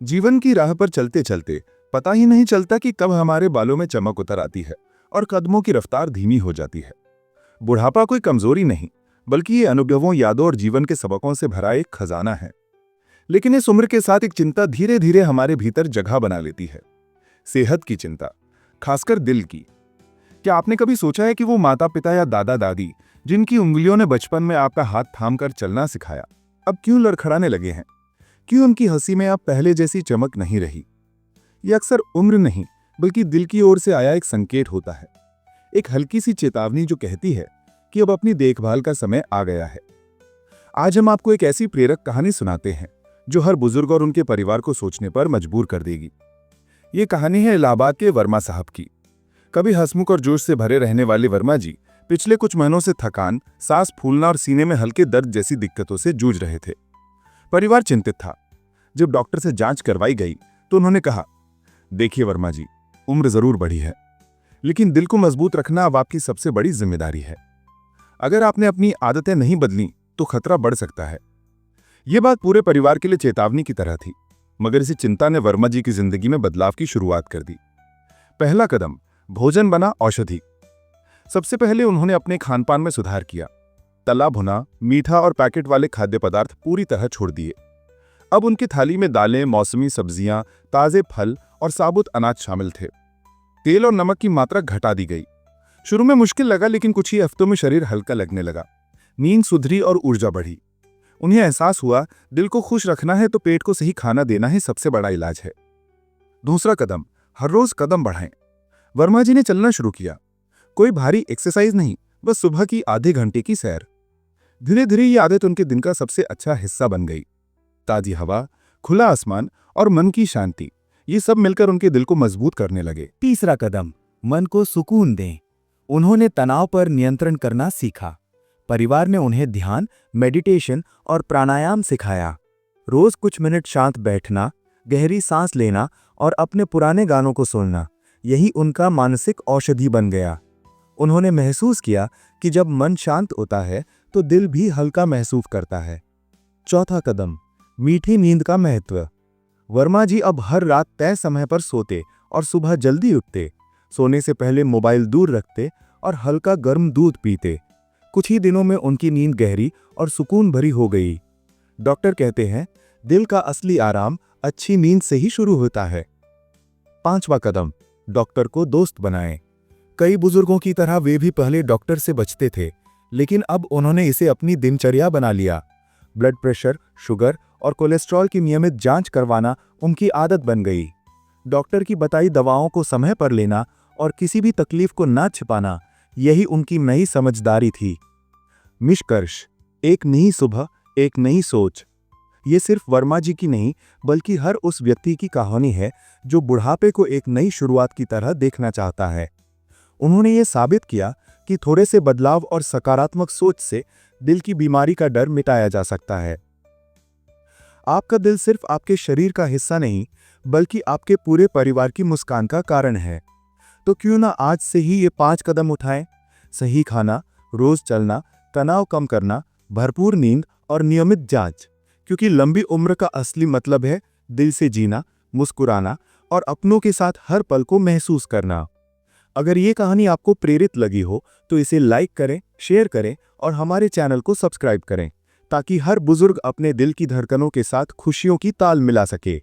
जीवन की राह पर चलते चलते पता ही नहीं चलता कि कब हमारे बालों में चमक उतर आती है और कदमों की रफ्तार धीमी हो जाती है। बुढ़ापा कोई कमजोरी नहीं, बल्कि ये अनुभवों, यादों और जीवन के सबकों से भरा एक खजाना है। लेकिन इस उम्र के साथ एक चिंता धीरे धीरे हमारे भीतर जगह बना लेती है। सेहत की चिंता, खासकर दिल की। क्या आपने कभी सोचा है कि वो माता पिता या दादा दादी जिनकी उंगलियों ने बचपन में आपका हाथ थाम कर चलना सिखाया, अब क्यों लड़खड़ाने लगे हैं? क्यों उनकी हंसी में अब पहले जैसी चमक नहीं रही? ये अक्सर उम्र नहीं, बल्कि दिल की ओर से आया एक संकेत होता है, एक हल्की सी चेतावनी जो कहती है कि अब अपनी देखभाल का समय आ गया है। आज हम आपको एक ऐसी प्रेरक कहानी सुनाते हैं जो हर बुजुर्ग और उनके परिवार को सोचने पर मजबूर कर देगी। ये कहानी है इलाहाबाद के वर्मा साहब की। कभी हंसमुख और जोश से भरे रहने वाले वर्मा जी पिछले कुछ महीनों से थकान, सांस फूलना और सीने में हल्के दर्द जैसी दिक्कतों से जूझ रहे थे। परिवार चिंतित था। जब डॉक्टर से जांच करवाई गई तो उन्होंने कहा, देखिए वर्मा जी, उम्र जरूर बढ़ी है, लेकिन दिल को मजबूत रखना अब आपकी सबसे बड़ी जिम्मेदारी है। अगर आपने अपनी आदतें नहीं बदली तो खतरा बढ़ सकता है। यह बात पूरे परिवार के लिए चेतावनी की तरह थी, मगर इसी चिंता ने वर्मा जी की जिंदगी में बदलाव की शुरुआत कर दी। पहला कदम, भोजन बना औषधि। सबसे पहले उन्होंने अपने खानपान में सुधार किया। तला भुना, मीठा और पैकेट वाले खाद्य पदार्थ पूरी तरह छोड़ दिए। अब उनकी थाली में दालें, मौसमी सब्जियां, ताजे फल और साबुत अनाज शामिल थे। तेल और नमक की मात्रा घटा दी गई। शुरू में मुश्किल लगा, लेकिन कुछ ही हफ्तों में शरीर हल्का लगने लगा। नींद सुधरी और ऊर्जा बढ़ी। उन्हें एहसास हुआ, दिल को खुश रखना है तो पेट को सही खाना देना ही सबसे बड़ा इलाज है। दूसरा कदम, हर रोज कदम बढ़ाएं। वर्मा जी ने चलना शुरू किया। कोई भारी एक्सरसाइज नहीं, बस सुबह की आधे घंटे की सैर। धीरे धीरे ये आदत उनके दिन का सबसे अच्छा हिस्सा बन गई। ताजी हवा, खुला आसमान और मन की शांति, ये सब मिलकर उनके दिल को मजबूत करने लगे। तीसरा कदम, मन को सुकून दें। उन्होंने तनाव पर नियंत्रण करना सीखा। परिवार ने उन्हें ध्यान, मेडिटेशन और प्राणायाम सिखाया। रोज कुछ मिनट शांत बैठना, गहरी सांस लेना और अपने पुराने गानों को सुनना, यही उनका मानसिक औषधि बन गया। उन्होंने महसूस किया कि जब मन शांत होता है तो दिल भी हल्का महसूस करता है। चौथा कदम, मीठी नींद का महत्व। वर्मा जी अब हर रात तय समय पर सोते और सुबह जल्दी उठते। सोने से पहले मोबाइल दूर रखते और हल्का गर्म दूध पीते। कुछ ही दिनों में उनकी नींद गहरी और सुकून भरी हो गई। डॉक्टर कहते हैं, दिल का असली आराम अच्छी नींद से ही शुरू होता है। पांचवा कदम, डॉक्टर को दोस्त बनाएं। कई बुजुर्गों की तरह वे भी पहले डॉक्टर से बचते थे, लेकिन अब उन्होंने इसे अपनी दिनचर्या बना लिया। ब्लड प्रेशर, शुगर और कोलेस्ट्रॉल की नियमित जांच करवाना उनकी आदत बन गई। डॉक्टर की बताई दवाओं को समय पर लेना और किसी भी तकलीफ को ना छिपाना, यही उनकी नई समझदारी थी। निष्कर्ष, एक नई सुबह, एक नई सोच। ये सिर्फ वर्मा जी की नहीं, बल्कि हर उस व्यक्ति की कहानी है जो बुढ़ापे को एक नई शुरुआत की तरह देखना चाहता है। उन्होंने ये साबित किया कि थोड़े से बदलाव और सकारात्मक सोच से दिल की बीमारी का डर मिटाया जा सकता है। आपका दिल सिर्फ आपके शरीर का हिस्सा नहीं, बल्कि आपके पूरे परिवार की मुस्कान का कारण है। तो क्यों ना आज से ही ये 5 कदम उठाएं? सही खाना, रोज चलना, तनाव कम करना, भरपूर नींद और नियमित जांच। क्योंकि लंबी उम्र का असली मतलब है दिल से जीना, मुस्कुराना और अपनों के साथ हर पल को महसूस करना। अगर ये कहानी आपको प्रेरित लगी हो तो इसे लाइक करें, शेयर करें और हमारे चैनल को सब्सक्राइब करें, ताकि हर बुजुर्ग अपने दिल की धड़कनों के साथ खुशियों की ताल मिला सके।